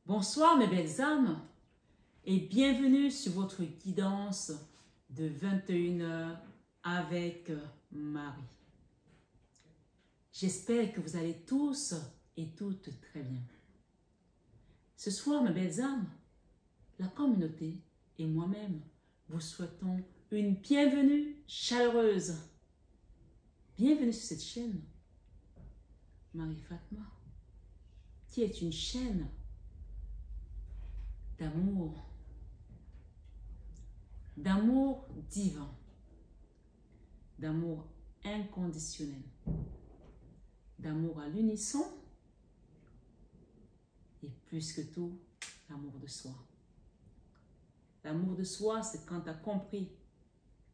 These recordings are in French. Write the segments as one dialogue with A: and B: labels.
A: Bonsoir mes belles âmes et bienvenue sur votre guidance de 21h avec Marie. J'espère que vous allez tous et toutes très bien. Ce soir mes belles âmes, la communauté et moi-même vous souhaitons une bienvenue chaleureuse. Bienvenue sur cette chaîne, Marie Fatma, qui est une chaîne d'amour divin, d'amour inconditionnel, d'amour à l'unisson et plus que tout, l'amour de soi. L'amour de soi, c'est quand tu as compris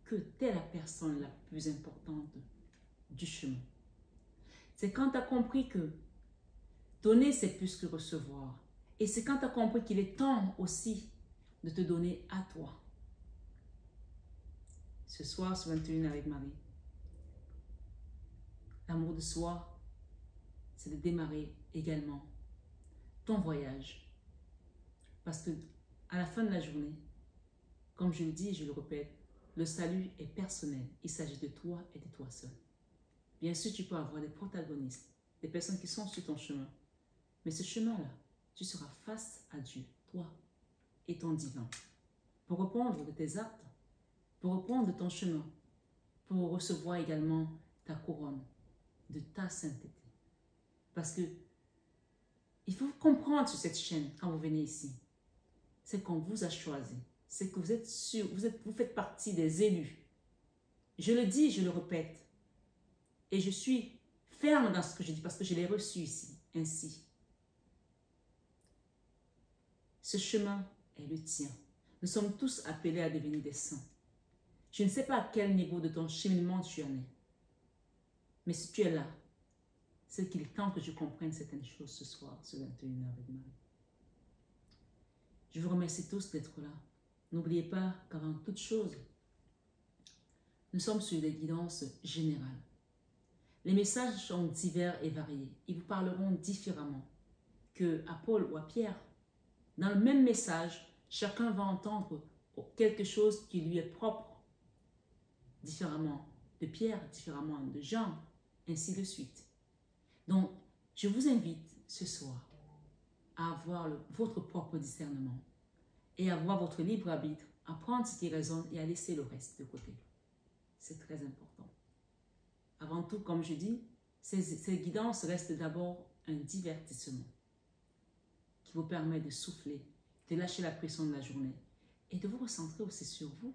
A: que tu es la personne la plus importante du chemin. C'est quand tu as compris que donner, c'est plus que recevoir. Et c'est quand tu as compris qu'il est temps aussi de te donner à toi. Ce soir, sur 21 avec Marie, l'amour de soi, c'est de démarrer également ton voyage. Parce que à la fin de la journée, comme je le dis et je le répète, le salut est personnel. Il s'agit de toi et de toi seul. Bien sûr, tu peux avoir des protagonistes, des personnes qui sont sur ton chemin. Mais ce chemin-là, tu seras face à Dieu, toi et ton divin, pour répondre de tes actes, pour reprendre ton chemin, pour recevoir également ta couronne de ta sainteté. Parce que il faut comprendre sur cette chaîne, quand vous venez ici, c'est qu'on vous a choisi, c'est que vous êtes sûr, vous faites partie des élus. Je le dis, je le répète, et je suis ferme dans ce que je dis parce que je l'ai reçu ici, ainsi. Ce chemin est le tien. Nous sommes tous appelés à devenir des saints. Je ne sais pas à quel niveau de ton cheminement tu en es. Mais si tu es là, c'est qu'il est temps que je comprenne certaines choses ce soir, ce 21h avec Marie. Je vous remercie tous d'être là. N'oubliez pas qu'avant toute chose, nous sommes sur des guidances générales. Les messages sont divers et variés. Ils vous parleront différemment qu'à Paul ou à Pierre. Dans le même message, chacun va entendre quelque chose qui lui est propre, différemment de Pierre, différemment de Jean, ainsi de suite. Donc, je vous invite ce soir à avoir votre propre discernement et à avoir votre libre arbitre, à prendre ce qui résonne et à laisser le reste de côté. C'est très important. Avant tout, comme je dis, ces guidances restent d'abord un divertissement qui vous permet de souffler, de lâcher la pression de la journée et de vous recentrer aussi sur vous.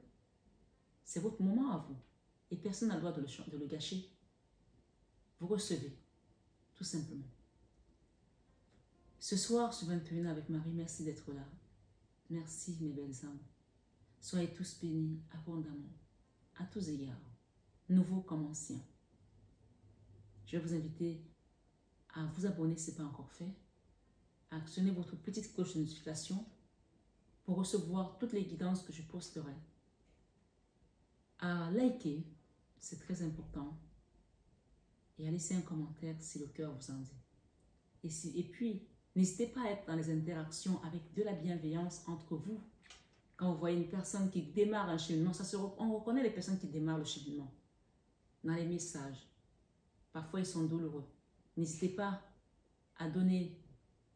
A: C'est votre moment à vous et personne n'a le droit de le gâcher. Vous recevez, tout simplement. Ce soir, sur 21 avec Marie, merci d'être là. Merci, mes belles âmes. Soyez tous bénis abondamment, à tous égards, nouveaux comme anciens. Je vais vous inviter à vous abonner si ce n'est pas encore fait, à actionner votre petite cloche de notification pour recevoir toutes les guidances que je posterai, à liker, c'est très important, et à laisser un commentaire si le cœur vous en dit. Et puis, n'hésitez pas à être dans les interactions avec de la bienveillance entre vous. Quand vous voyez une personne qui démarre un cheminement, on reconnaît les personnes qui démarrent le cheminement dans les messages. Parfois, ils sont douloureux. N'hésitez pas à donner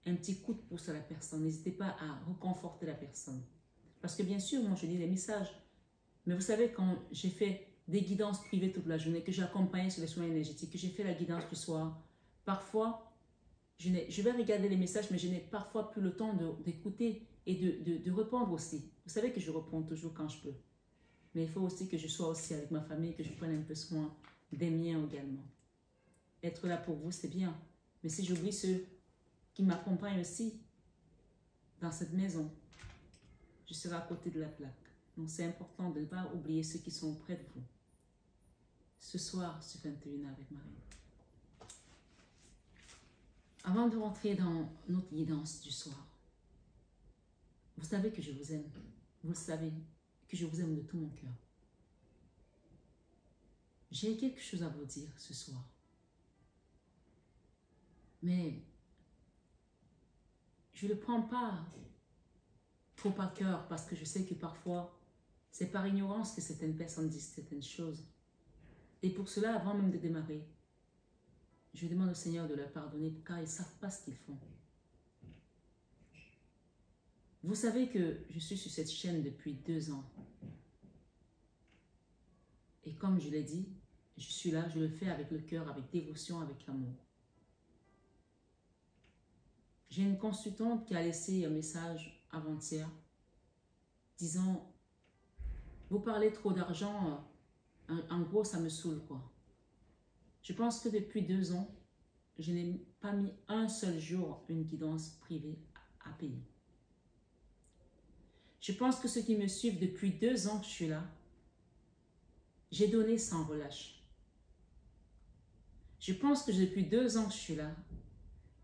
A: un petit coup de pouce à la personne. N'hésitez pas à reconforter la personne. Parce que bien sûr, moi, je lis les messages. Mais vous savez, quand j'ai fait des guidances privées toute la journée, que j'ai accompagné sur les soins énergétiques, que j'ai fait la guidance du soir, parfois, je vais regarder les messages, mais je n'ai parfois plus le temps d'écouter et de répondre aussi. Vous savez que je réponds toujours quand je peux. Mais il faut aussi que je sois aussi avec ma famille, que je prenne un peu soin des miens également. Être là pour vous, c'est bien. Mais si j'oublie ceux qui m'accompagnent aussi dans cette maison, je serai à côté de la plaque. Donc c'est important de ne pas oublier ceux qui sont auprès de vous. Ce soir, sur 21 avec Marie. Avant de rentrer dans notre guidance du soir, vous savez que je vous aime. Vous le savez que je vous aime de tout mon cœur. J'ai quelque chose à vous dire ce soir. Mais je ne le prends pas trop à cœur parce que je sais que parfois, c'est par ignorance que certaines personnes disent certaines choses. Et pour cela, avant même de démarrer, je demande au Seigneur de leur pardonner car ils ne savent pas ce qu'ils font. Vous savez que je suis sur cette chaîne depuis 2 ans. Et comme je l'ai dit, je suis là, je le fais avec le cœur, avec dévotion, avec amour. J'ai une consultante qui a laissé un message avant-hier disant « Vous parlez trop d'argent, en gros ça me saoule quoi. » Je pense que depuis 2 ans, je n'ai pas mis un seul jour une guidance privée à payer. Je pense que ceux qui me suivent depuis 2 ans que je suis là, j'ai donné sans relâche. Je pense que depuis 2 ans que je suis là,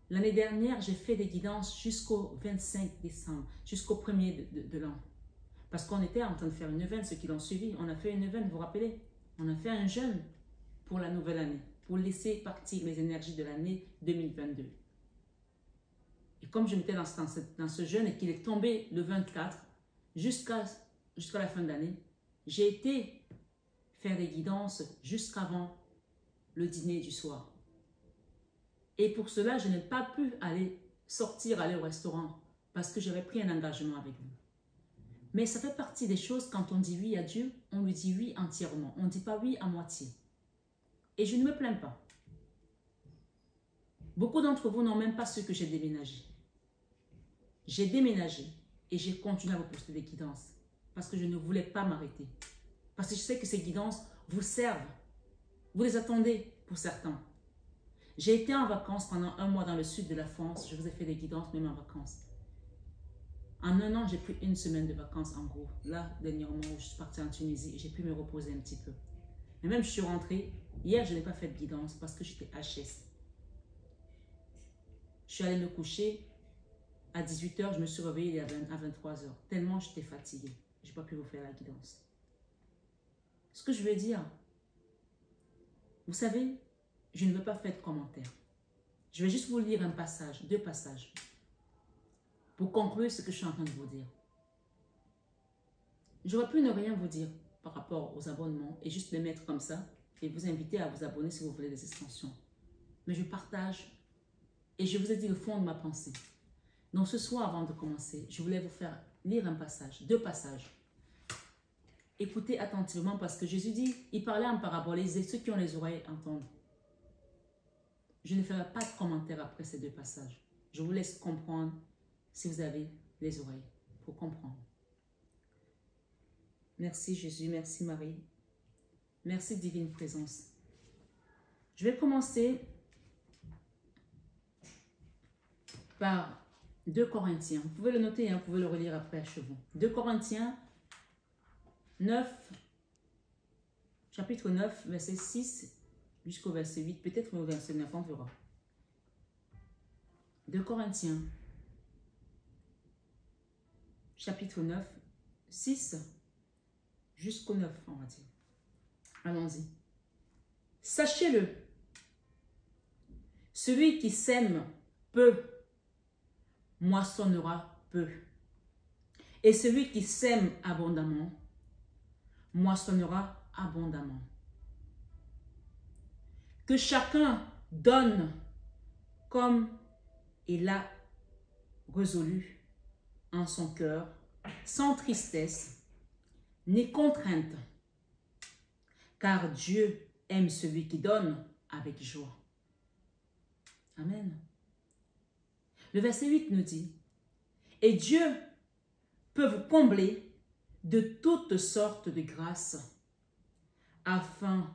A: l'année dernière, j'ai fait des guidances jusqu'au 25 décembre, jusqu'au 1er de l'an. Parce qu'on était en train de faire une event, ceux qui l'ont suivi, on a fait une event, vous vous rappelez? On a fait un jeûne pour la nouvelle année, pour laisser partir les énergies de l'année 2022. Et comme je m'étais dans ce jeûne et qu'il est tombé le 24, jusqu'à la fin de l'année, j'ai été faire des guidances jusqu'avant le dîner du soir. Et pour cela, je n'ai pas pu aller au restaurant parce que j'avais pris un engagement avec vous. Mais ça fait partie des choses, quand on dit oui à Dieu, on lui dit oui entièrement. On ne dit pas oui à moitié. Et je ne me plains pas. Beaucoup d'entre vous n'ont même pas su que j'ai déménagé. J'ai déménagé et j'ai continué à vous poster des guidances parce que je ne voulais pas m'arrêter. Parce que je sais que ces guidances vous servent. Vous les attendez pour certains. J'ai été en vacances pendant 1 mois dans le sud de la France. Je vous ai fait des guidances même en vacances. En 1 an, j'ai pris 1 semaine de vacances en gros. Là, dernièrement, je suis partie en Tunisie et j'ai pu me reposer un petit peu. Mais même je suis rentrée. Hier, je n'ai pas fait de guidance parce que j'étais HS. Je suis allée me coucher. À 18 h, je me suis réveillée à 23 h. Tellement j'étais fatiguée. Je n'ai pas pu vous faire la guidance. Ce que je veux dire, vous savez, je ne veux pas faire de commentaires. Je vais juste vous lire un passage, 2 passages, pour conclure ce que je suis en train de vous dire. J'aurais pu ne rien vous dire par rapport aux abonnements et juste les mettre comme ça et vous inviter à vous abonner si vous voulez des extensions. Mais je partage et je vous ai dit le fond de ma pensée. Donc ce soir, avant de commencer, je voulais vous faire lire un passage, 2 passages. Écoutez attentivement parce que Jésus dit, il parlait en parabole, et ceux qui ont les oreilles entendent. Je ne ferai pas de commentaire après ces 2 passages. Je vous laisse comprendre si vous avez les oreilles pour comprendre. Merci Jésus, merci Marie. Merci Divine Présence. Je vais commencer par 2 Corinthiens. Vous pouvez le noter, vous pouvez le relire après à chevaux. 2 Corinthiens 9, chapitre 9, verset 6 jusqu'au verset 8, peut-être au verset 9, on verra. 2 Corinthiens, chapitre 9, 6 jusqu'au 9, on va dire. Allons-y. Sachez-le, celui qui sème peu, moissonnera peu. Et celui qui sème abondamment, moissonnera abondamment. Que chacun donne comme il a résolu en son cœur, sans tristesse ni contrainte, car Dieu aime celui qui donne avec joie. Amen. Le verset 8 nous dit, « Et Dieu peut vous combler de toutes sortes de grâces, afin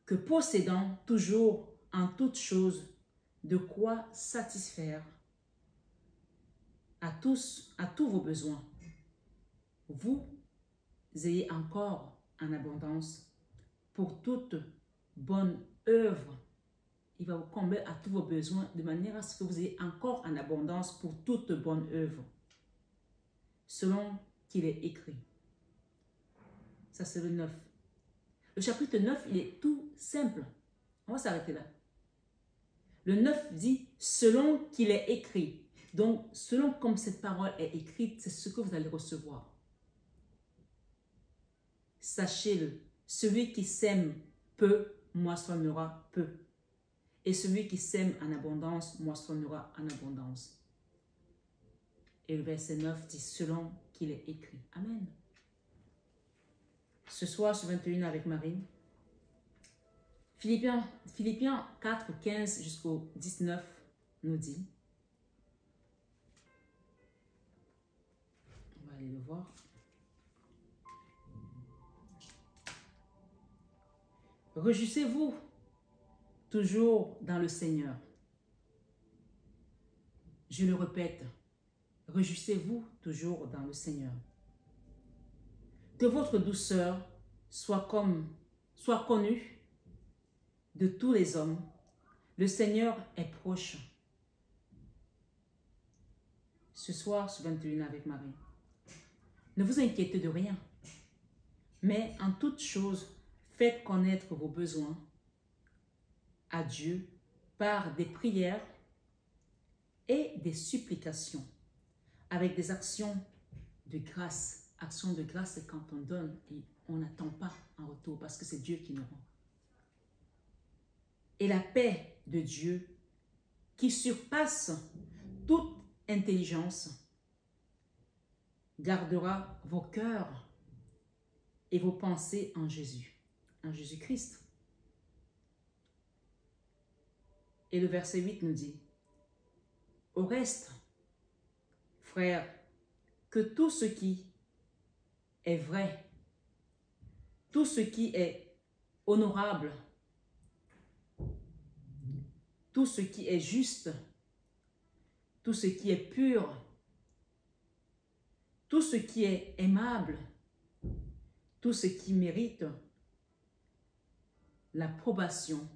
A: que possédant toujours en toutes choses de quoi satisfaire à tous vos besoins, vous ayez encore en abondance pour toute bonne œuvre. » Il va vous combler à tous vos besoins de manière à ce que vous ayez encore en abondance pour toute bonne œuvre, selon qu'il est écrit. Ça, c'est le 9. Le chapitre 9, il est tout simple. On va s'arrêter là. Le 9 dit, selon qu'il est écrit. Donc, selon comme cette parole est écrite, c'est ce que vous allez recevoir. Sachez-le, celui qui sème peu, moissonnera peu. Et celui qui sème en abondance, moissonnera en abondance. Et le verset 9 dit, selon qu'il est écrit. Amen. Ce soir, sur 21 avec Marie. Philippiens 4, 15 jusqu'au 19 nous dit. On va aller le voir. Réjouissez-vous toujours dans le Seigneur. Je le répète, réjouissez-vous toujours dans le Seigneur. Que votre douceur soit connue de tous les hommes. Le Seigneur est proche. Ce soir, sur 21 avec Marie. Ne vous inquiétez de rien, mais en toute chose, faites connaître vos besoins à Dieu par des prières et des supplications, avec des actions de grâce. Action de grâce, c'est quand on donne et on n'attend pas en retour parce que c'est Dieu qui nous rend. Et la paix de Dieu qui surpasse toute intelligence gardera vos cœurs et vos pensées en Jésus, en Jésus-Christ. Et le verset 8 nous dit, au reste, frères, que tout ce qui est vrai, tout ce qui est honorable, tout ce qui est juste, tout ce qui est pur, tout ce qui est aimable, tout ce qui mérite l'approbation,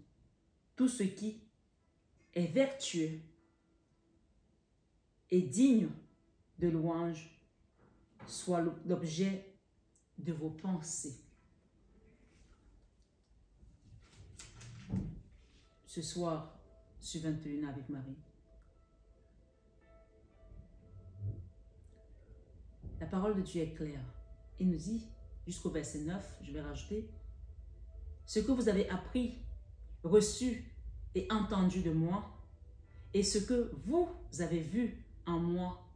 A: tout ce qui est vertueux et digne de louange, soit l'objet de vos pensées. Ce soir, sur 21 avec Marie. La parole de Dieu est claire. Il nous dit, jusqu'au verset 9, je vais rajouter, ce que vous avez appris, reçu et entendu de moi, et ce que vous avez vu en moi,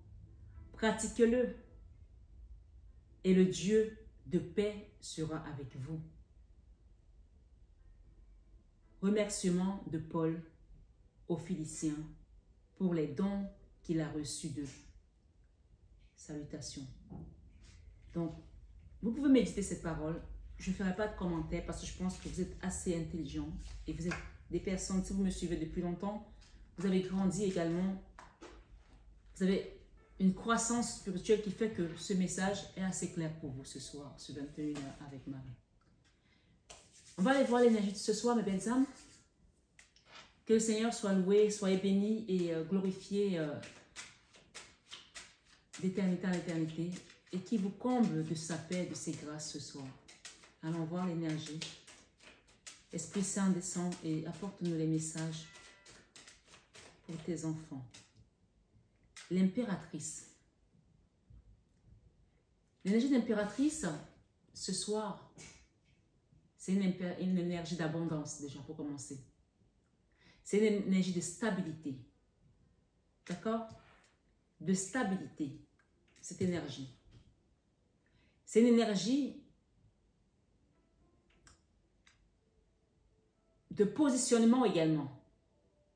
A: pratiquez-le, et le Dieu de paix sera avec vous. Remerciement de Paul aux Philippiens pour les dons qu'il a reçus d'eux. Salutations. Donc, vous pouvez méditer cette parole. Je ne ferai pas de commentaires parce que je pense que vous êtes assez intelligents et vous êtes des personnes, si vous me suivez depuis longtemps, vous avez grandi également. Vous avez une croissance spirituelle qui fait que ce message est assez clair pour vous ce soir, ce 21 avec Marie. On va aller voir l'énergie de ce soir, mes belles âmes. Que le Seigneur soit loué, soyez bénis et glorifiés d'éternité en éternité et qui vous comble de sa paix, de ses grâces ce soir. Allons voir l'énergie. Esprit Saint descend et apporte-nous les messages pour tes enfants. L'impératrice. L'énergie d'impératrice, ce soir, c'est une énergie d'abondance déjà pour commencer. C'est une énergie de stabilité. D'accord? De stabilité, cette énergie. C'est une énergie de positionnement également.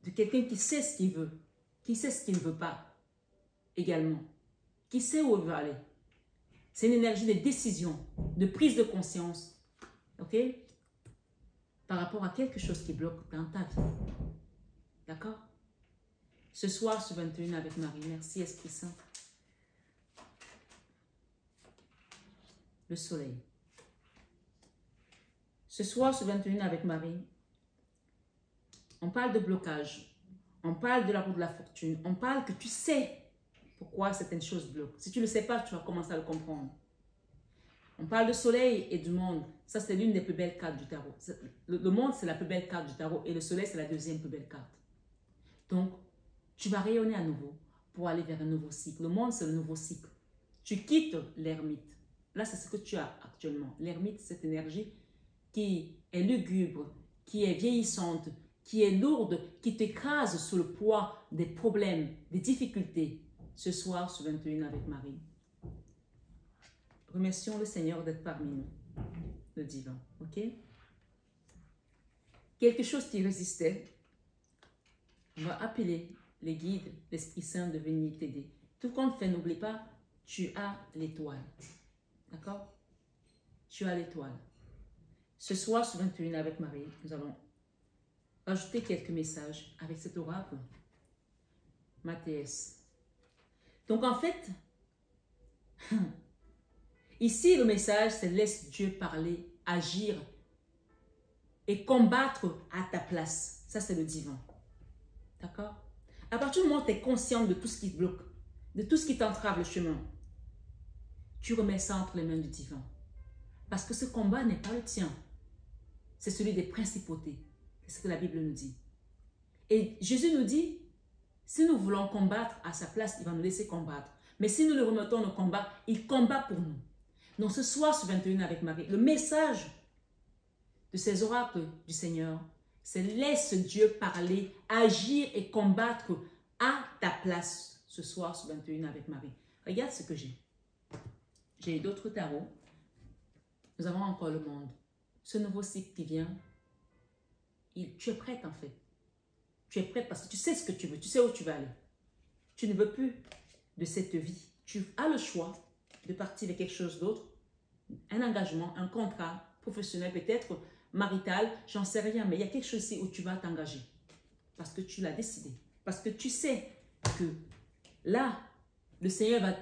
A: De quelqu'un qui sait ce qu'il veut, qui sait ce qu'il ne veut pas également, qui sait où il veut aller. C'est une énergie de décision, de prise de conscience, ok? Par rapport à quelque chose qui bloque dans ta vie. D'accord? Ce soir, sur 21 avec Marie. Merci, Esprit Saint. Le soleil. Ce soir, sur 21 avec Marie, on parle de blocage. On parle de la roue de la fortune. On parle que tu sais pourquoi certaines choses bloquent. Si tu ne le sais pas, tu vas commencer à le comprendre. On parle de soleil et du monde. Ça, c'est l'une des plus belles cartes du tarot. Le monde, c'est la plus belle carte du tarot. Et le soleil, c'est la deuxième plus belle carte. Donc, tu vas rayonner à nouveau pour aller vers un nouveau cycle. Le monde, c'est le nouveau cycle. Tu quittes l'ermite. Là, c'est ce que tu as actuellement. L'ermite, cette énergie qui est lugubre, qui est vieillissante, qui est lourde, qui t'écrase sous le poids des problèmes, des difficultés. Ce soir, sur 21 avec Marie. Remercions le Seigneur d'être parmi nous, le divin. Ok? Quelque chose qui résistait, on va appeler les guides, l'Esprit Saint de venir t'aider. Tout compte fait, n'oublie pas, tu as l'étoile. D'accord? Tu as l'étoile. Ce soir, sur 21 avec Marie, nous allons ajouter quelques messages avec cet oracle. Mathias. Donc en fait, ici le message, c'est laisse Dieu parler, agir et combattre à ta place. Ça, c'est le divin. D'accord? À partir du moment où tu es conscient de tout ce qui te bloque, de tout ce qui t'entrave le chemin, tu remets ça entre les mains du divin. Parce que ce combat n'est pas le tien. C'est celui des principautés. C'est ce que la Bible nous dit. Et Jésus nous dit, si nous voulons combattre à sa place, il va nous laisser combattre. Mais si nous le remettons au combat, il combat pour nous. Donc ce soir, sur 21 avec Marie, le message de ces oracles du Seigneur, c'est laisse Dieu parler, agir et combattre à ta place. Ce soir, sur 21 avec Marie. Regarde ce que j'ai. J'ai d'autres tarots. Nous avons encore le monde. Ce nouveau cycle qui vient, tu es prête en fait. Tu es prête parce que tu sais ce que tu veux, tu sais où tu vas aller. Tu ne veux plus de cette vie. Tu as le choix de partir vers quelque chose d'autre, un engagement, un contrat professionnel peut-être, marital, j'en sais rien, mais il y a quelque chose ici où tu vas t'engager. Parce que tu l'as décidé. Parce que tu sais que là, le Seigneur va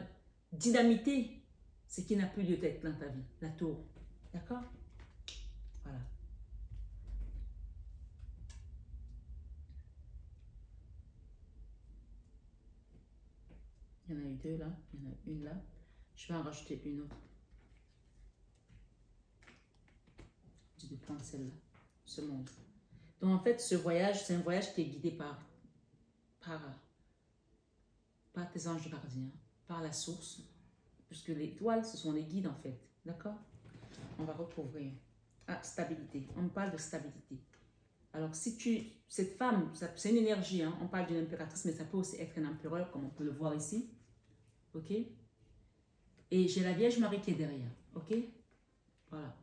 A: dynamiter ce qui n'a plus lieu d'être dans ta vie, la tour. D'accord? Voilà. Il y en a eu deux là, il y en a une là. Je vais en rajouter une autre. Je vais prendre celle-là, ce monde. Donc en fait, ce voyage, c'est un voyage qui est guidé par tes anges gardiens, par la source. Puisque l'étoile, ce sont les guides en fait. D'accord? On va recouvrir. Ah, stabilité. On parle de stabilité. Alors, si cette femme, c'est une énergie, hein, on parle d'une impératrice, mais ça peut aussi être un empereur, comme on peut le voir ici. Ok? Et j'ai la Vierge Marie qui est derrière. Ok? Voilà.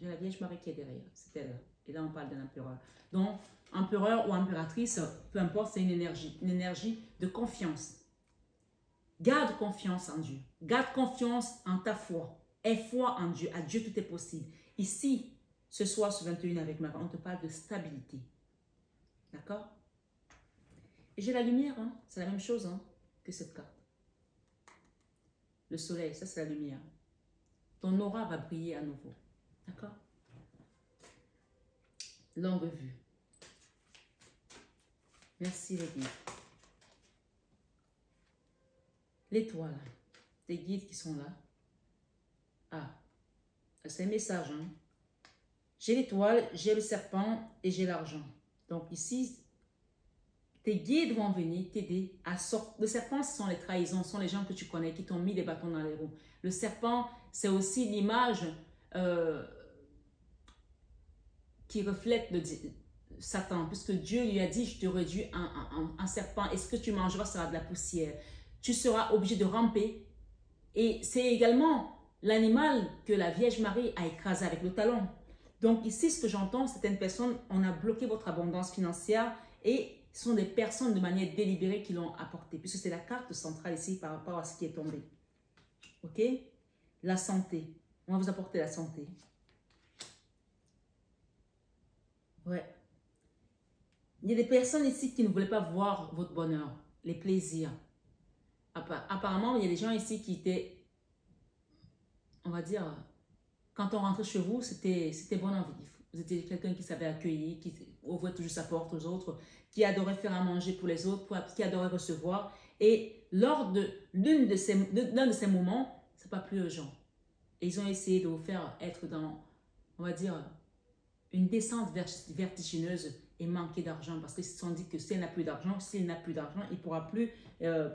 A: J'ai la Vierge Marie qui est derrière. C'est elle. Et là, on parle d'un empereur. Donc, empereur ou impératrice, peu importe, c'est une énergie de confiance. Garde confiance en Dieu. Garde confiance en ta foi. Aie foi en Dieu. À Dieu, tout est possible. Ici, ce soir, sur 21 avec Marie, on te parle de stabilité. D'accord? Et j'ai la lumière. Hein? C'est la même chose hein, que cette carte. Le soleil, ça c'est la lumière. Ton aura va briller à nouveau. D'accord? Longue vue. Merci les guides. L'étoile. Tes guides qui sont là. Ah, c'est un message. Hein? J'ai l'étoile, j'ai le serpent et j'ai l'argent. Donc ici, tes guides vont venir t'aider à sortir. Le serpent, ce sont les trahisons, ce sont les gens que tu connais qui t'ont mis des bâtons dans les roues. Le serpent, c'est aussi l'image qui reflète Satan, puisque Dieu lui a dit, je te réduis un serpent et ce que tu mangeras sera de la poussière. Tu seras obligé de ramper. Et c'est également l'animal que la Vierge Marie a écrasé avec le talon. Donc ici, ce que j'entends, certaines personnes, on a bloqué votre abondance financière et ce sont des personnes de manière délibérée qui l'ont apporté, puisque c'est la carte centrale ici par rapport à ce qui est tombé. Ok? La santé. On va vous apporter la santé. Ouais. Il y a des personnes ici qui ne voulaient pas voir votre bonheur, les plaisirs. Apparemment, il y a des gens ici qui étaient, on va dire, quand on rentrait chez vous, c'était bon envie. Vous étiez quelqu'un qui savait accueillir, qui ouvrait toujours sa porte aux autres, qui adorait faire à manger pour les autres, qui adorait recevoir. Et lors de l'un de ces moments, ce n'est pas plus urgent. Et ils ont essayé de vous faire être dans, on va dire, une descente vertigineuse et manquer d'argent. Parce qu'ils se sont dit que s'il n'a plus d'argent, il ne pourra plus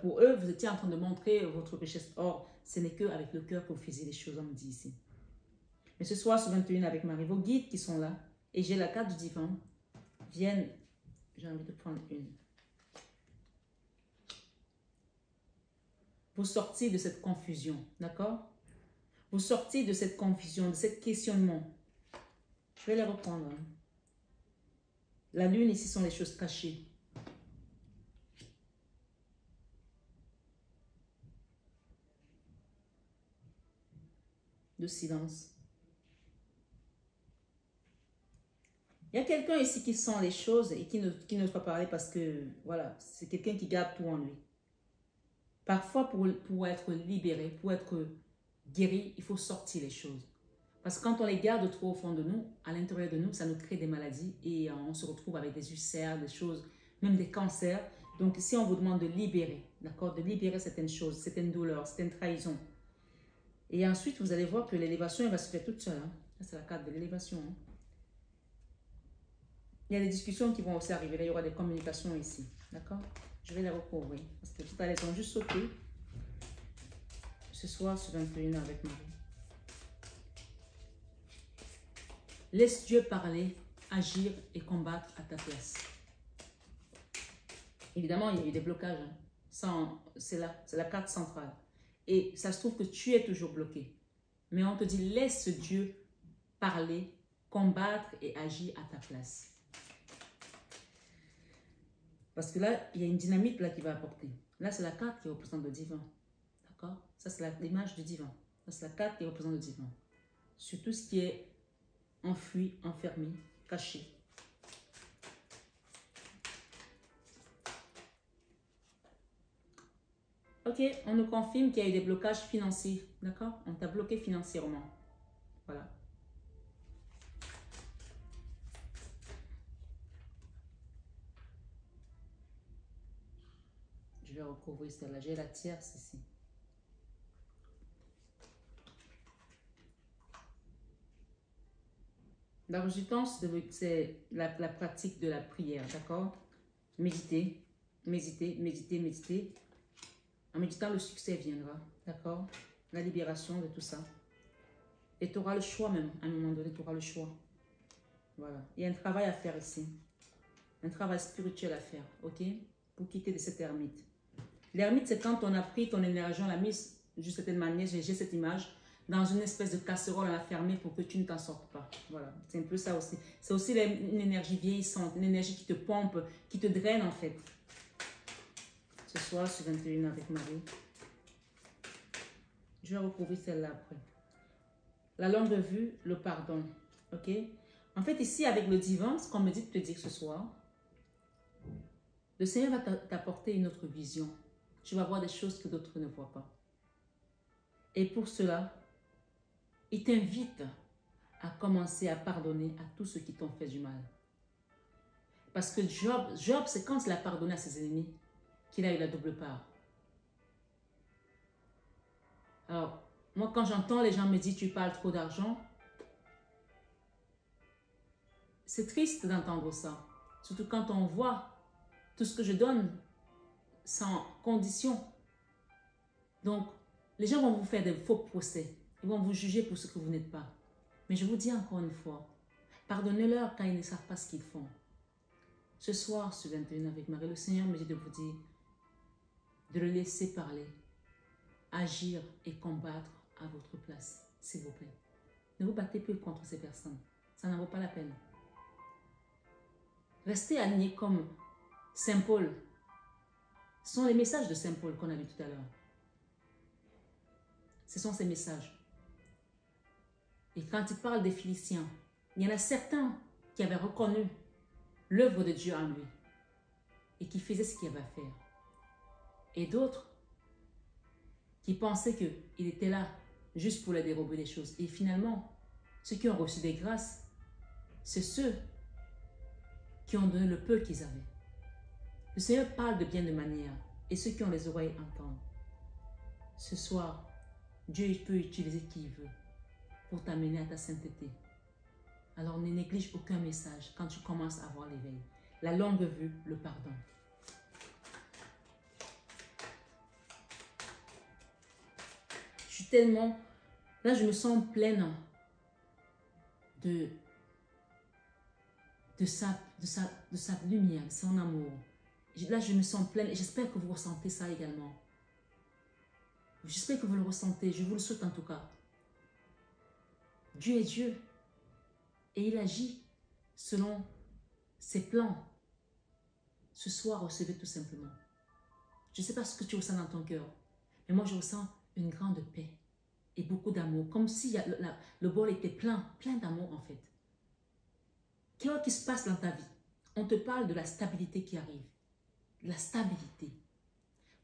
A: Pour eux, vous étiez en train de montrer votre richesse. Or, ce n'est qu'avec le cœur que vous faisiez les choses, on me dit ici. Mais ce soir, sur 21 avec Marie, vos guides qui sont là, et j'ai la carte du divin, viennent, j'ai envie de prendre une. Vous sortez de cette confusion, d'accord? Vous sortez de cette confusion, de ce questionnement. Je vais les reprendre. Hein. La lune, ici, sont les choses cachées. De silence. Il y a quelqu'un ici qui sent les choses et qui n'ose pas parler parce que, voilà, c'est quelqu'un qui garde tout en lui. Parfois, pour être libéré, pour être guéri, il faut sortir les choses. Parce que quand on les garde trop au fond de nous, à l'intérieur de nous, ça nous crée des maladies et on se retrouve avec des ulcères, des choses, même des cancers. Donc ici, on vous demande de libérer, d'accord? De libérer certaines choses, certaines douleurs, certaines trahisons. Et ensuite, vous allez voir que l'élévation, elle va se faire toute seule. Hein. C'est la carte de l'élévation. Hein. Il y a des discussions qui vont aussi arriver. Là, il y aura des communications ici. D'accord? Je vais les recouvrir. Parce que tout à l'heure, elles ont juste sauté. Ce soir, sur 21 avec Marie. Laisse Dieu parler, agir et combattre à ta place. Évidemment, il y a eu des blocages. Hein. C'est la carte centrale. Et ça se trouve que tu es toujours bloqué. Mais on te dit, laisse Dieu parler, combattre et agir à ta place. Parce que là, il y a une dynamique là qui va apporter. Là, c'est la carte qui représente le divin. D'accord? Ça, c'est l'image du divin. Ça, c'est la carte qui représente le divin. Sur tout ce qui est enfoui, enfermé, caché. Ok, on nous confirme qu'il y a eu des blocages financiers. D'accord? On t'a bloqué financièrement. Voilà. Je vais recouvrir celle-là. J'ai la tierce ici. La résistance, c'est la pratique de la prière. D'accord? Méditer, méditer, méditer, méditer. En méditant, le succès viendra. D'accord? La libération de tout ça. Et tu auras le choix même. À un moment donné, tu auras le choix. Voilà. Il y a un travail à faire ici. Un travail spirituel à faire. OK? Pour quitter de cette ermite. L'ermite, c'est quand on a pris ton énergie, on l'a mise d'une certaine manière. J'ai cette image. Dans une espèce de casserole, on l'a fermée pour que tu ne t'en sortes pas. Voilà. C'est un peu ça aussi. C'est aussi une énergie vieillissante. Une énergie qui te pompe, qui te draine en fait. Ce soir, sur 21 avec Marie. Je vais recouvrir celle-là après. La longue vue, le pardon. Ok? En fait, ici, avec le divin, ce qu'on me dit de te dire ce soir, le Seigneur va t'apporter une autre vision. Tu vas voir des choses que d'autres ne voient pas. Et pour cela, il t'invite à commencer à pardonner à tous ceux qui t'ont fait du mal. Parce que Job, c'est quand il a pardonné à ses ennemis qu'il a eu la double part. Alors, moi, quand j'entends les gens me dire « tu parles trop d'argent », c'est triste d'entendre ça. Surtout quand on voit tout ce que je donne sans condition. Donc, les gens vont vous faire des faux procès. Ils vont vous juger pour ce que vous n'êtes pas. Mais je vous dis encore une fois, pardonnez-leur quand ils ne savent pas ce qu'ils font. Ce soir, sur 21 avec Marie, le Seigneur me dit de vous dire de le laisser parler, agir et combattre à votre place, s'il vous plaît. Ne vous battez plus contre ces personnes. Ça n'en vaut pas la peine. Restez alignés comme Saint Paul. Ce sont les messages de Saint Paul qu'on a vus tout à l'heure. Ce sont ces messages. Et quand il parle des Philistins, il y en a certains qui avaient reconnu l'œuvre de Dieu en lui et qui faisaient ce qu'il avait à faire. Et d'autres qui pensaient qu'il était là juste pour leur dérober des choses. Et finalement, ceux qui ont reçu des grâces, c'est ceux qui ont donné le peu qu'ils avaient. Le Seigneur parle de bien de manière et ceux qui ont les oreilles entendent. Ce soir, Dieu peut utiliser qui il veut pour t'amener à ta sainteté. Alors ne néglige aucun message quand tu commences à avoir l'éveil. La longue vue, le pardon. suis tellement... Là, je me sens pleine de sa lumière, de son amour. Là, je me sens pleine et j'espère que vous ressentez ça également. J'espère que vous le ressentez, je vous le souhaite en tout cas. Dieu est Dieu et il agit selon ses plans. Ce soir, recevez tout simplement. Je ne sais pas ce que tu ressens dans ton cœur, mais moi, je ressens une grande paix et beaucoup d'amour, comme si le bol était plein d'amour en fait. Qu'est-ce qui se passe dans ta vie? On te parle de la stabilité qui arrive. La stabilité.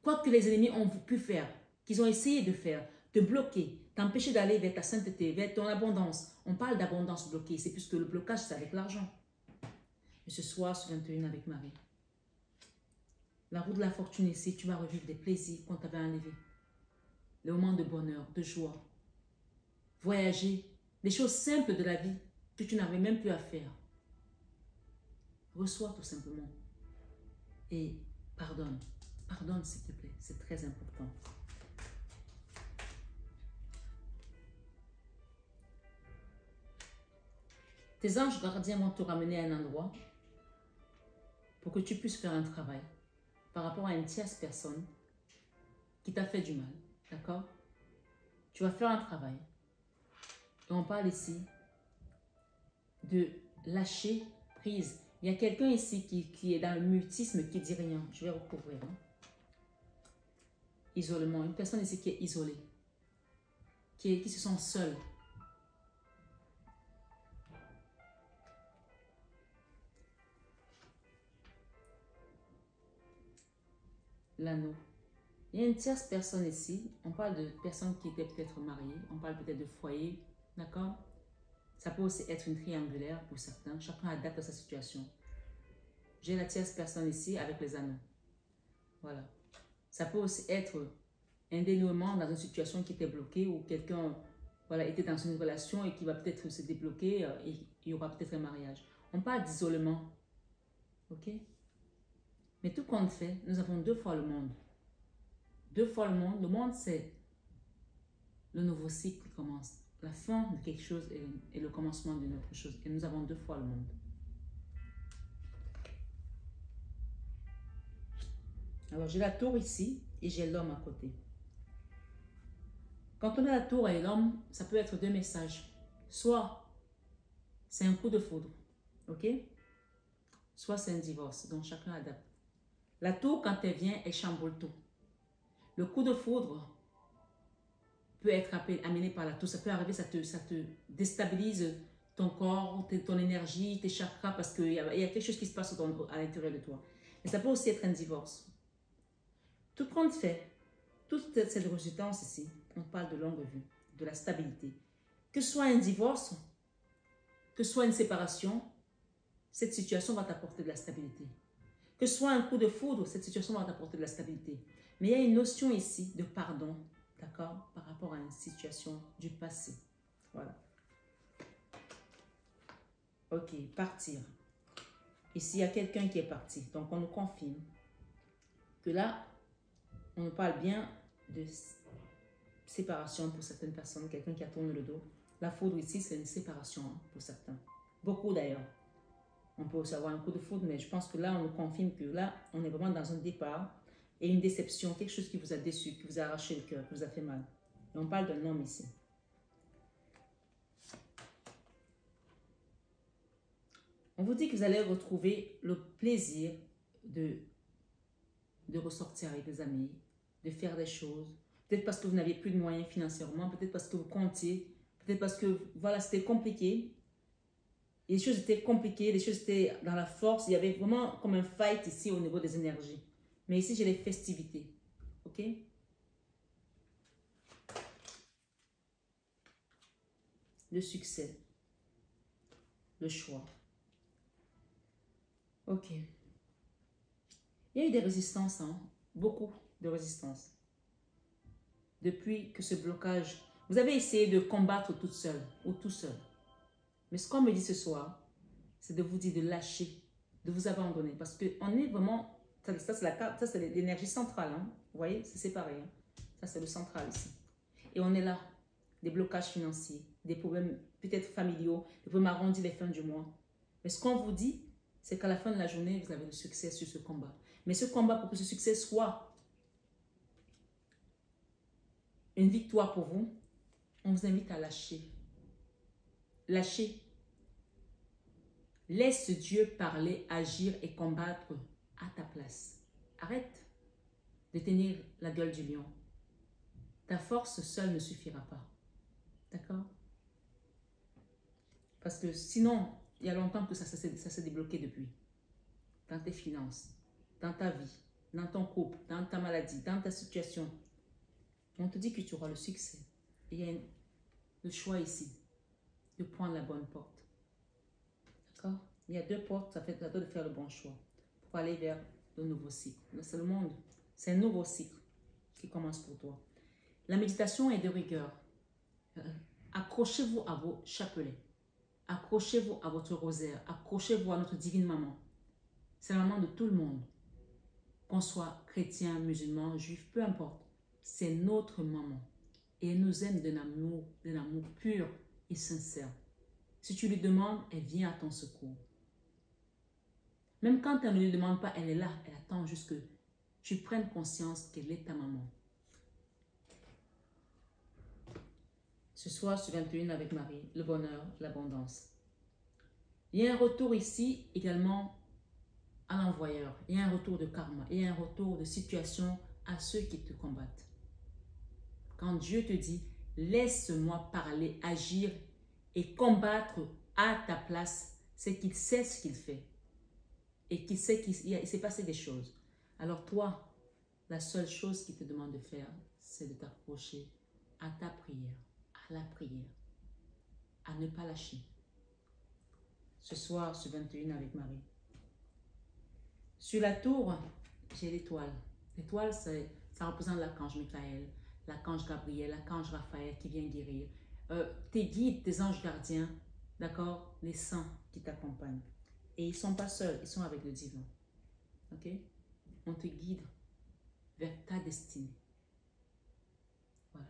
A: Quoi que les ennemis ont pu faire, qu'ils ont essayé de faire, te bloquer, t'empêcher d'aller vers ta sainteté, vers ton abondance. On parle d'abondance bloquée, c'est puisque le blocage, c'est avec l'argent. Et ce soir, sur 21 avec Marie, la roue de la fortune ici, tu vas revivre des plaisirs qu'on t'avait enlevés. Les moments de bonheur, de joie. Voyager, des choses simples de la vie que tu n'avais même plus à faire. Reçois tout simplement. Et pardonne. Pardonne s'il te plaît, c'est très important. Tes anges gardiens vont te ramener à un endroit pour que tu puisses faire un travail par rapport à une tierce personne qui t'a fait du mal. D'accord? Tu vas faire un travail. Et on parle ici de lâcher prise. Il y a quelqu'un ici qui est dans le mutisme, qui dit rien. Je vais recouvrir. Hein. Isolement. Une personne ici qui est isolée. Qui se sent seule. L'anneau. Il y a une tierce personne ici. On parle de personnes qui étaient peut-être mariées. On parle peut-être de foyer. D'accord? Ça peut aussi être une triangulaire pour certains. Chacun adapte à sa situation. J'ai la tierce personne ici avec les anneaux. Voilà. Ça peut aussi être un dénouement dans une situation qui était bloquée ou quelqu'un voilà, était dans une relation et qui va peut-être se débloquer et il y aura peut-être un mariage. On parle d'isolement. Ok? Mais tout compte fait, nous avons 2 fois le monde. 2 fois le monde. Le monde, c'est le nouveau cycle qui commence. La fin de quelque chose et le commencement d'une autre chose. Et nous avons 2 fois le monde. Alors, j'ai la tour ici et j'ai l'homme à côté. Quand on a la tour et l'homme, ça peut être 2 messages. Soit c'est un coup de foudre, ok? Soit c'est un divorce, donc chacun adapte. La tour, quand elle vient, elle chamboule tout. Le coup de foudre peut être amené par la tour. Ça peut arriver, ça te déstabilise ton corps, ton énergie, tes chakras, parce qu'il y a quelque chose qui se passe à l'intérieur de toi. Mais ça peut aussi être un divorce. Tout compte fait, toute cette résistance ici, on parle de longue vue, de la stabilité. Que ce soit un divorce, que ce soit une séparation, cette situation va t'apporter de la stabilité. Que ce soit un coup de foudre, cette situation va t'apporter de la stabilité. Mais il y a une notion ici de pardon, d'accord, par rapport à une situation du passé. Voilà. Ok, partir. Ici, il y a quelqu'un qui est parti. Donc, on nous confirme que là, on nous parle bien de séparation pour certaines personnes, quelqu'un qui a tourné le dos. La foudre ici, c'est une séparation hein, pour certains. Beaucoup d'ailleurs. On peut aussi avoir un coup de foudre, mais je pense que là, on nous confirme que là, on est vraiment dans un départ et une déception, quelque chose qui vous a déçu, qui vous a arraché le cœur, qui vous a fait mal. Et on parle d'un homme ici. On vous dit que vous allez retrouver le plaisir de ressortir avec des amis, de faire des choses. Peut-être parce que vous n'aviez plus de moyens financièrement, peut-être parce que vous comptiez, peut-être parce que, voilà, c'était compliqué. Et les choses étaient compliquées, les choses étaient dans la force. Il y avait vraiment comme un fight ici au niveau des énergies. Mais ici, j'ai les festivités. Ok? Le succès. Le choix. Ok. Il y a eu des résistances, hein? Beaucoup de résistances. Depuis que ce blocage... Vous avez essayé de combattre toute seule ou tout seul. Mais ce qu'on me dit ce soir, c'est de vous dire de lâcher, de vous abandonner. Parce qu'on est vraiment... Ça, c'est l'énergie centrale. Hein? Vous voyez, c'est séparé. Hein? Ça, c'est le central ici. Et on est là. Des blocages financiers, des problèmes peut-être familiaux, des problèmes arrondis les fins du mois. Mais ce qu'on vous dit, c'est qu'à la fin de la journée, vous avez le succès sur ce combat. Mais ce combat, pour que ce succès soit une victoire pour vous, on vous invite à lâcher. Lâcher. Laisse Dieu parler, agir et combattre à ta place. Arrête de tenir la gueule du lion. Ta force seule ne suffira pas. D'accord? Parce que sinon, il y a longtemps que ça s'est débloqué depuis. Dans tes finances, dans ta vie, dans ton couple, dans ta maladie, dans ta situation. On te dit que tu auras le succès. Et il y a le choix ici de prendre la bonne porte. D'accord? Il y a deux portes, ça fait à toi de faire le bon choix pour aller vers le nouveau cycle. C'est le monde. C'est un nouveau cycle qui commence pour toi. La méditation est de rigueur. Accrochez-vous à vos chapelets. Accrochez-vous à votre rosaire. Accrochez-vous à notre divine maman. C'est la maman de tout le monde. Qu'on soit chrétien, musulman, juif, peu importe. C'est notre maman. Et elle nous aime d'un amour pur et sincère. Si tu lui demandes, elle vient à ton secours. Même quand elle ne lui demande pas, elle est là. Elle attend juste que tu prennes conscience qu'elle est ta maman. Ce soir, sur 21 avec Marie, le bonheur, l'abondance. Il y a un retour ici également à l'envoyeur. Il y a un retour de karma. Il y a un retour de situation à ceux qui te combattent. Quand Dieu te dit, laisse-moi parler, agir et combattre à ta place, c'est qu'il sait ce qu'il fait. Et qu'il sait qu'il s'est passé des choses. Alors toi, la seule chose qu'il te demande de faire, c'est de t'approcher à ta prière, à la prière, à ne pas lâcher. Ce soir, ce 21 avec Marie. Sur la tour, j'ai l'étoile. L'étoile, ça représente l'archange Michael, l'archange Gabriel, l'archange Raphaël qui vient guérir. Tes guides, tes anges gardiens, d'accord, les saints qui t'accompagnent. Et ils ne sont pas seuls, ils sont avec le divin. Ok? On te guide vers ta destinée. Voilà.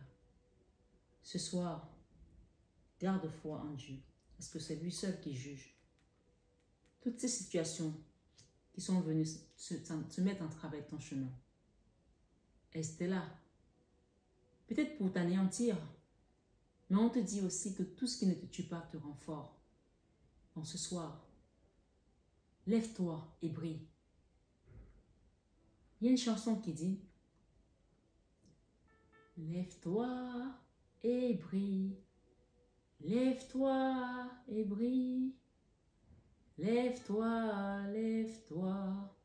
A: Ce soir, garde foi en Dieu, parce que c'est lui seul qui juge. Toutes ces situations qui sont venues se mettre en travers de ton chemin, elles étaient là. Peut-être pour t'anéantir, mais on te dit aussi que tout ce qui ne te tue pas te rend fort. Donc ce soir, lève-toi et brille. Il y a une chanson qui dit « Lève-toi et brille, lève-toi et brille, lève-toi, lève-toi,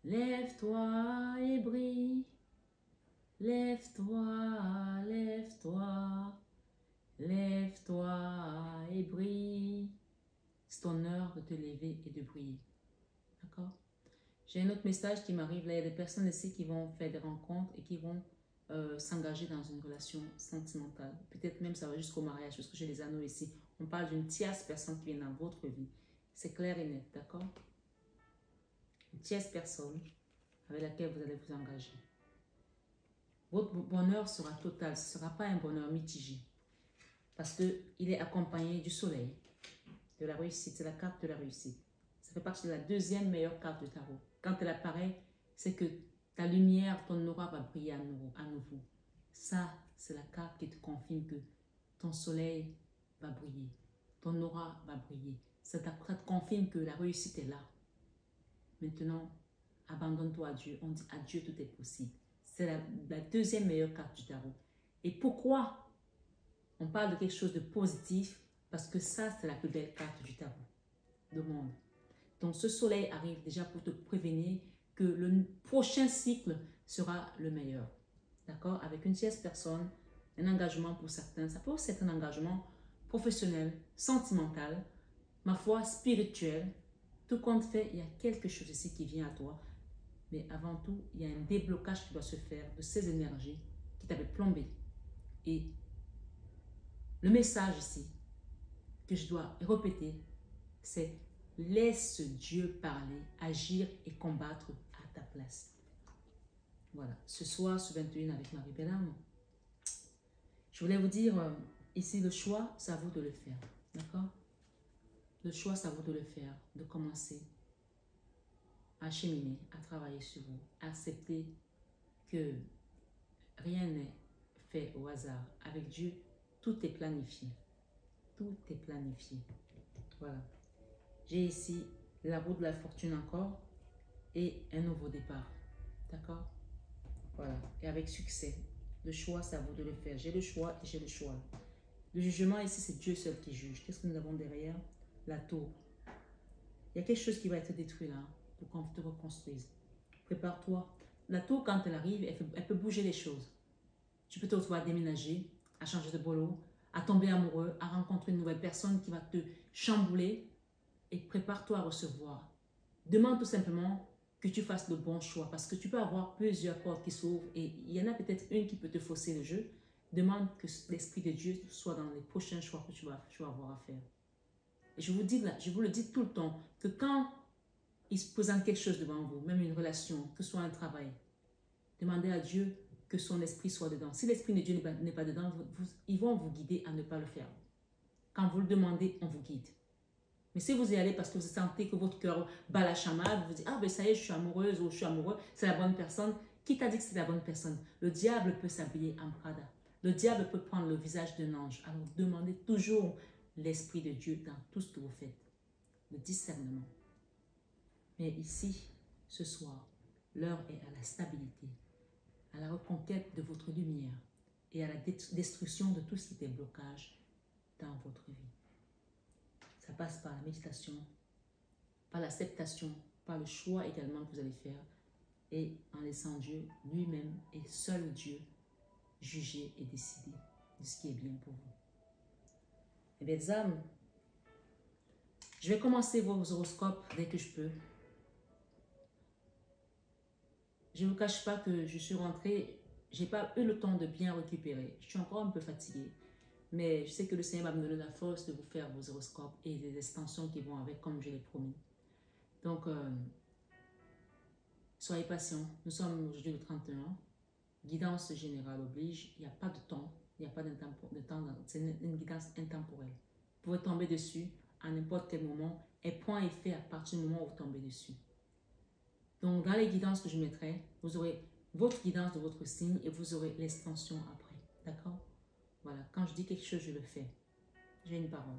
A: lève-toi et brille, lève-toi, lève-toi, lève-toi et brille. » C'est ton heure de te lever et de briller. D'accord? J'ai un autre message qui m'arrive. Là, il y a des personnes ici qui vont faire des rencontres et qui vont s'engager dans une relation sentimentale. Peut-être même ça va jusqu'au mariage, parce que j'ai les anneaux ici. On parle d'une tierce personne qui vient dans votre vie. C'est clair et net, d'accord? Une tierce personne avec laquelle vous allez vous engager. Votre bonheur sera total. Ce ne sera pas un bonheur mitigé. Parce qu'il est accompagné du soleil, de la réussite. C'est la carte de la réussite. Ça fait partie de la deuxième meilleure carte de tarot. Quand elle apparaît, c'est que ta lumière, ton aura va briller à nouveau. Ça, c'est la carte qui te confirme que ton soleil va briller. Ton aura va briller. Ça te confirme que la réussite est là. Maintenant, abandonne-toi à Dieu. On dit à Dieu tout est possible. C'est la deuxième meilleure carte du tarot. Et pourquoi on parle de quelque chose de positif? Parce que ça, c'est la plus belle carte du tarot. Le monde. Donc, ce soleil arrive déjà pour te prévenir que le prochain cycle sera le meilleur. D'accord? Avec une tierce personne, un engagement pour certains. Ça peut aussi être un engagement professionnel, sentimental, ma foi, spirituel. Tout compte fait, il y a quelque chose ici qui vient à toi. Mais avant tout, il y a un déblocage qui doit se faire de ces énergies qui t'avaient plombé. Et le message ici que je dois répéter, c'est: laisse Dieu parler, agir et combattre à ta place. Voilà. Ce soir, ce 21 avec Marie Bellam, Je voulais vous dire, ici, le choix, c'est à vous de le faire. D'accord? Le choix, c'est à vous de le faire, de commencer à cheminer, à travailler sur vous, à accepter que rien n'est fait au hasard. Avec Dieu, tout est planifié. Tout est planifié. Voilà. J'ai ici la roue de la fortune encore et un nouveau départ. D'accord? Voilà. Et avec succès. Le choix, c'est à vous de le faire. J'ai le choix et j'ai le choix. Le jugement ici, c'est Dieu seul qui juge. Qu'est-ce que nous avons derrière? La tour. Il y a quelque chose qui va être détruit là pour qu'on te reconstruise. Prépare-toi. La tour, quand elle arrive, elle peut bouger les choses. Tu peux te retrouver à déménager, à changer de boulot, à tomber amoureux, à rencontrer une nouvelle personne qui va te chambouler et prépare-toi à recevoir. Demande tout simplement que tu fasses le bon choix parce que tu peux avoir plusieurs portes qui s'ouvrent et il y en a peut-être une qui peut te fausser le jeu. Demande que l'Esprit de Dieu soit dans les prochains choix que tu vas avoir à faire. Et je vous le dis tout le temps, que quand il se présente quelque chose devant vous, même une relation, que ce soit un travail, demandez à Dieu que son esprit soit dedans. Si l'esprit de Dieu n'est pas dedans, ils vont vous guider à ne pas le faire. Quand vous le demandez, on vous guide. Mais si vous y allez parce que vous sentez que votre cœur bat la chamade, vous dites, ah ben ça y est, je suis amoureuse ou je suis amoureux, c'est la bonne personne. Qui t'a dit que c'est la bonne personne? Le diable peut s'habiller en Prada. Le diable peut prendre le visage d'un ange. Alors demandez toujours l'Esprit de Dieu dans tout ce que vous faites. Le discernement. Mais ici, ce soir, l'heure est à la stabilité, à la reconquête de votre lumière et à la destruction de tout ce qui est blocage dans votre vie. Ça passe par la méditation, par l'acceptation, par le choix également que vous allez faire et en laissant Dieu lui-même et seul Dieu juger et décider de ce qui est bien pour vous. Eh bien, les âmes, je vais commencer vos horoscopes dès que je peux. Je ne vous cache pas que je suis rentrée, je n'ai pas eu le temps de bien récupérer. Je suis encore un peu fatiguée. Mais je sais que le Seigneur va me donner la force de vous faire vos horoscopes et les extensions qui vont avec, comme je l'ai promis. Donc, soyez patients. Nous sommes aujourd'hui le 31. Guidance générale oblige. Il n'y a pas de temps. Il n'y a pas de temps. C'est une guidance intemporelle. Vous pouvez tomber dessus à n'importe quel moment. Et point est fait à partir du moment où vous tombez dessus. Donc, dans les guidances que je mettrai, vous aurez votre guidance de votre signe et vous aurez l'extension après. D'accord? Voilà. Quand je dis quelque chose, je le fais. J'ai une parole.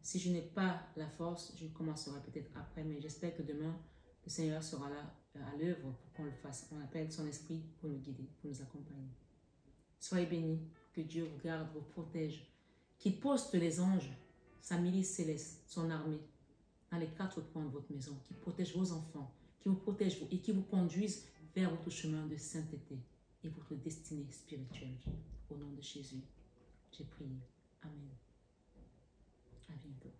A: Si je n'ai pas la force, je commencerai peut-être après, mais j'espère que demain, le Seigneur sera là à l'œuvre pour qu'on le fasse. On appelle son esprit pour nous guider, pour nous accompagner. Soyez bénis, que Dieu vous garde, vous protège, qu'il poste les anges, sa milice céleste, son armée, dans les quatre coins de votre maison, qu'il protège vos enfants, qu'il vous protège et qu'il vous conduise vers votre chemin de sainteté et votre destinée spirituelle. Au nom de Jésus, j'ai prié. Amen. À bientôt.